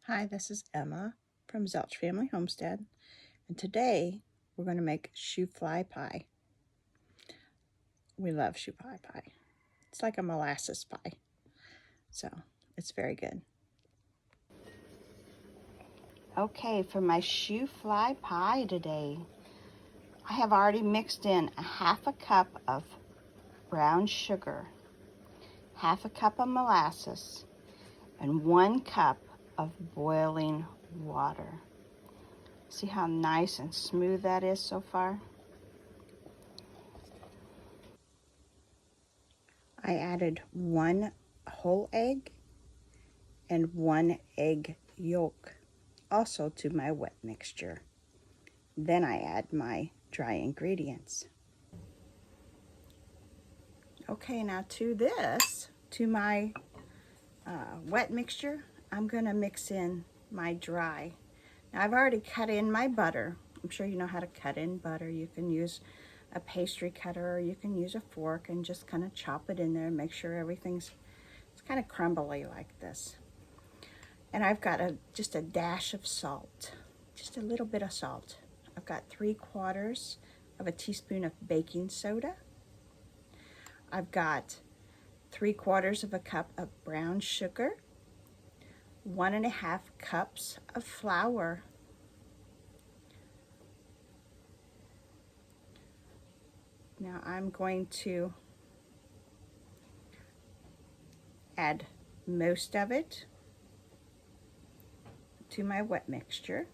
Hi, this is Emma from Zelch Family Homestead, and today we're going to make shoofly pie. We love shoofly pie. It's like a molasses pie, so it's very good. Okay, for my shoofly pie today, I have already mixed in a half a cup of brown sugar, half a cup of molasses, and 1 cup of boiling water. See how nice and smooth that is so far? I added 1 whole egg and 1 egg yolk also to my wet mixture. Then I add my dry ingredients. Okay, now to my wet mixture, I'm gonna mix in my dry. Now I've already cut in my butter. I'm sure you know how to cut in butter. You can use a pastry cutter or you can use a fork and just kind of chop it in there and make sure it's kind of crumbly like this. And I've got just a dash of salt, just a little bit of salt. I've got 3/4 of a teaspoon of baking soda. I've got 3/4 of a cup of brown sugar, 1.5 cups of flour, now I'm going to add most of it to my wet mixture,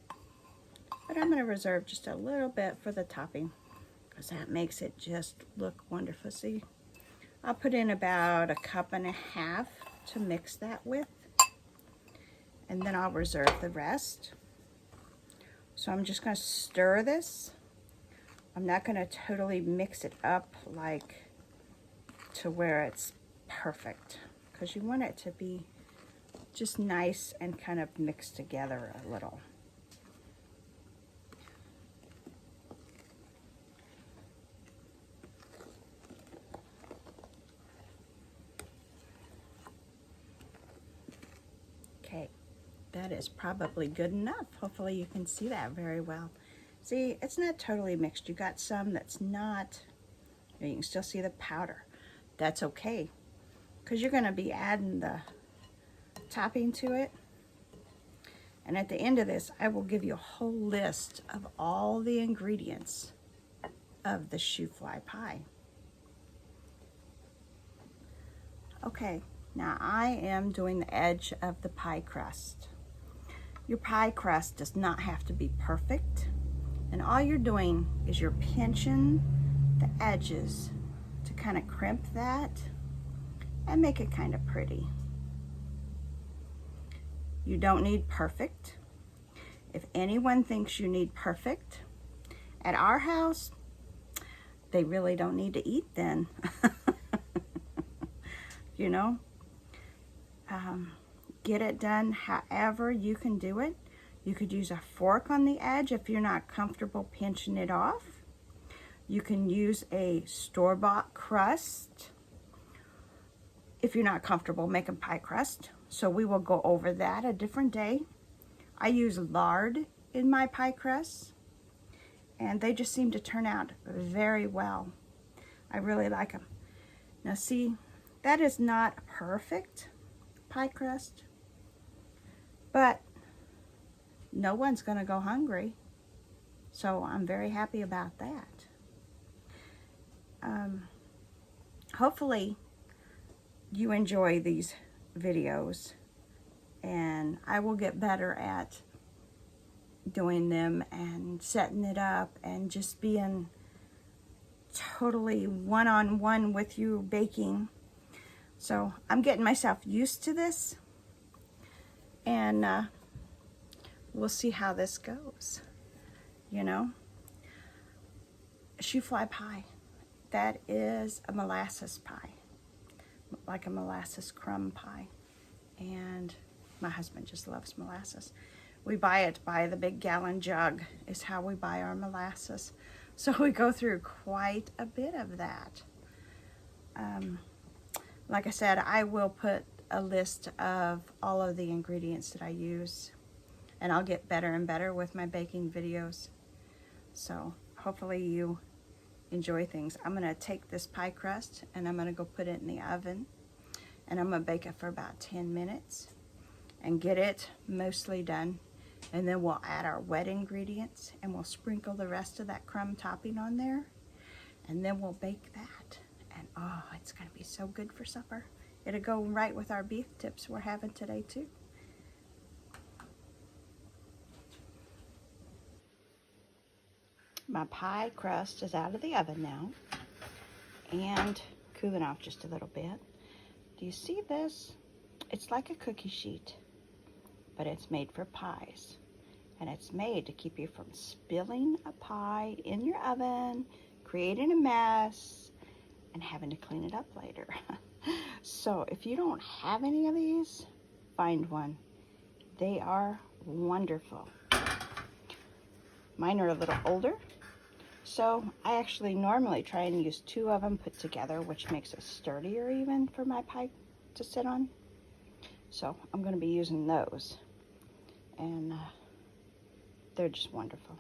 but I'm going to reserve just a little bit for the topping because that makes it just look wonderful. See, I'll put in about 1.5 cups to mix that with, and then I'll reserve the rest. So I'm just going to stir this. I'm not going to totally mix it up like to where it's perfect, because you want it to be just nice and kind of mixed together a little. Okay, that is probably good enough. Hopefully you can see that very well. See, it's not totally mixed. You got some that's not, you can still see the powder. That's okay, because you're going to be adding the topping to it. And at the end of this, I will give you a whole list of all the ingredients of the shoofly pie. Okay, now I am doing the edge of the pie crust. Your pie crust does not have to be perfect, and all you're doing is you're pinching the edges to kind of crimp that and make it kind of pretty. You don't need perfect. If anyone thinks you need perfect, at our house, they really don't need to eat then. You know, get it done however you can do it. You could use a fork on the edge if you're not comfortable pinching it off. You can use a store-bought crust if you're not comfortable making pie crust. So we will go over that a different day. I use lard in my pie crusts, and they just seem to turn out very well. I really like them. Now see, that is not a perfect pie crust, but no one's going to go hungry, so I'm very happy about that. Hopefully you enjoy these videos, and I will get better at doing them and setting it up and just being totally one-on-one with you baking. So I'm getting myself used to this, and we'll see how this goes. You know, shoofly pie, that is a molasses pie, like a molasses crumb pie, and my husband just loves molasses. We buy it by the big gallon jug is how we buy our molasses, so we go through quite a bit of that. Like I said, I will put a list of all of the ingredients that I use, and I'll get better and better with my baking videos. So hopefully you enjoy things. I'm gonna take this pie crust and I'm gonna go put it in the oven, and I'm gonna bake it for about 10 minutes and get it mostly done. And then we'll add our wet ingredients and we'll sprinkle the rest of that crumb topping on there, and then we'll bake that. And oh, it's gonna be so good for supper. It'll go right with our beef tips we're having today too. My pie crust is out of the oven now and cooling off just a little bit. Do you see this? It's like a cookie sheet, but it's made for pies. And it's made to keep you from spilling a pie in your oven, creating a mess, and having to clean it up later. So if you don't have any of these, find one. They are wonderful. Mine are a little older, so I actually normally try and use 2 of them put together, which makes it sturdier even for my pie to sit on. So I'm going to be using those, and they're just wonderful.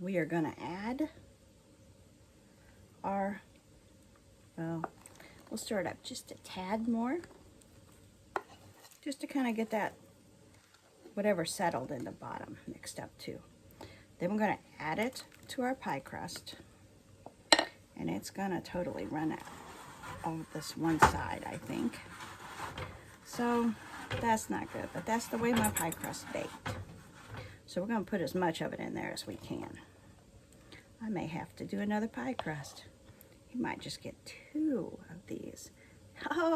We are going to add our, well, we'll stir it up just a tad more, just to kind of get that whatever settled in the bottom mixed up too. Then we're going to add it to our pie crust, and it's going to totally run out of this one side, I think. So that's not good, but that's the way my pie crust baked. So we're going to put as much of it in there as we can. I may have to do another pie crust. He might just get 2 of these. Oh,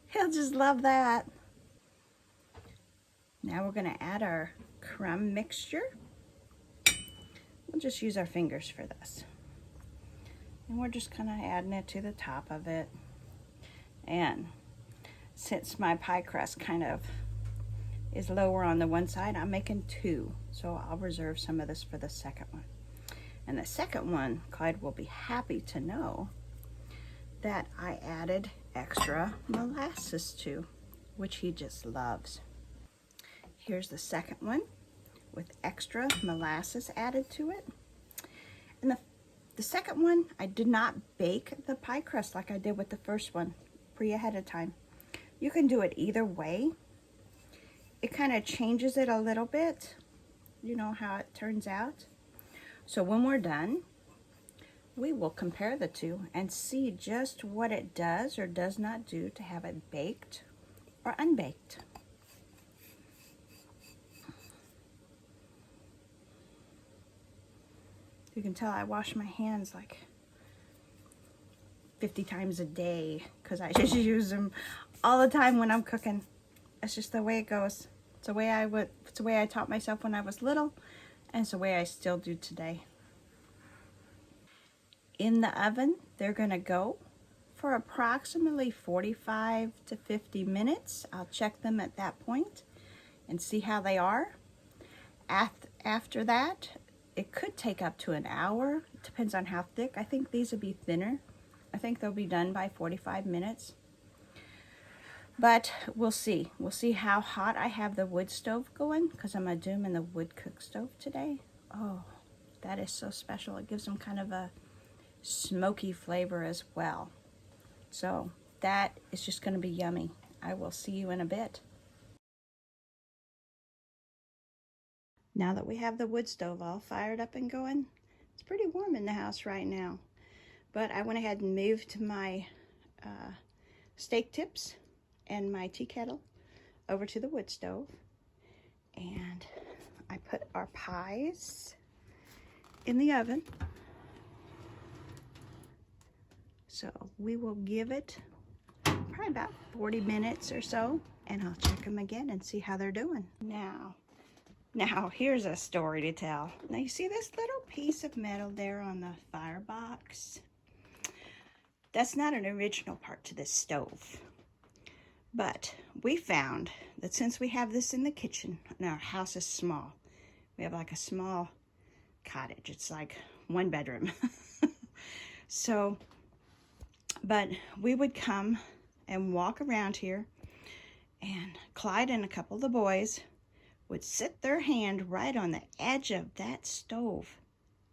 he'll just love that. Now we're going to add our crumb mixture. We'll just use our fingers for this. And we're just kind of adding it to the top of it. And since my pie crust kind of is lower on the one side, I'm making 2. So I'll reserve some of this for the second one. And the second one, Clyde will be happy to know that I added extra molasses to, which he just loves. Here's the second one with extra molasses added to it. And the second one, I did not bake the pie crust like I did with the first one ahead of time. You can do it either way. It kind of changes it a little bit, you know how it turns out. So when we're done, we will compare the two and see just what it does or does not do to have it baked or unbaked. You can tell I wash my hands like 50 times a day because I just use them all the time when I'm cooking. It's just the way it goes. It's the way I taught myself when I was little, and it's the way I still do today. In the oven, they're gonna go for approximately 45 to 50 minutes. I'll check them at that point and see how they are. After that, it could take up to an hour. It depends on how thick. I think these will be thinner. I think they'll be done by 45 minutes. But we'll see. We'll see how hot I have the wood stove going, because I'm going to do them in the wood cook stove today. Oh, that is so special. It gives them kind of a smoky flavor as well. So that is just going to be yummy. I will see you in a bit. Now that we have the wood stove all fired up and going, it's pretty warm in the house right now. But I went ahead and moved my steak tips and my tea kettle over to the wood stove. And I put our pies in the oven. So we will give it probably about 40 minutes or so, and I'll check them again and see how they're doing. Now here's a story to tell. Now you see this little piece of metal there on the firebox? That's not an original part to this stove. But we found that since we have this in the kitchen, and our house is small, we have like a small cottage. It's like 1 bedroom. So, but we would come and walk around here, and Clyde and a couple of the boys would sit their hand right on the edge of that stove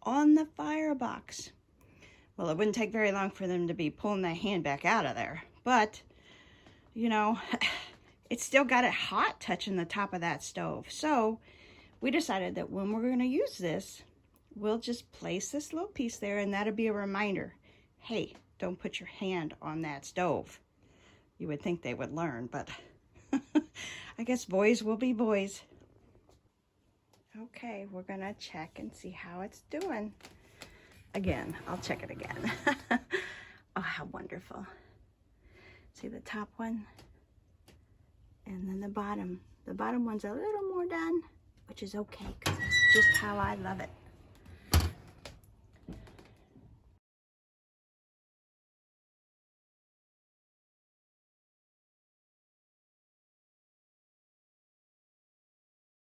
on the firebox. Well, it wouldn't take very long for them to be pulling their hand back out of there, but you know, it's still got it hot touching the top of that stove. So we decided that when we're going to use this, we'll just place this little piece there, and that'll be a reminder. Hey, don't put your hand on that stove. You would think they would learn, but I guess boys will be boys. Okay, we're gonna check and see how it's doing. Again, I'll check it again. Oh, how wonderful. See the top one? And then the bottom. The bottom one's a little more done, which is okay, because that's just how I love it.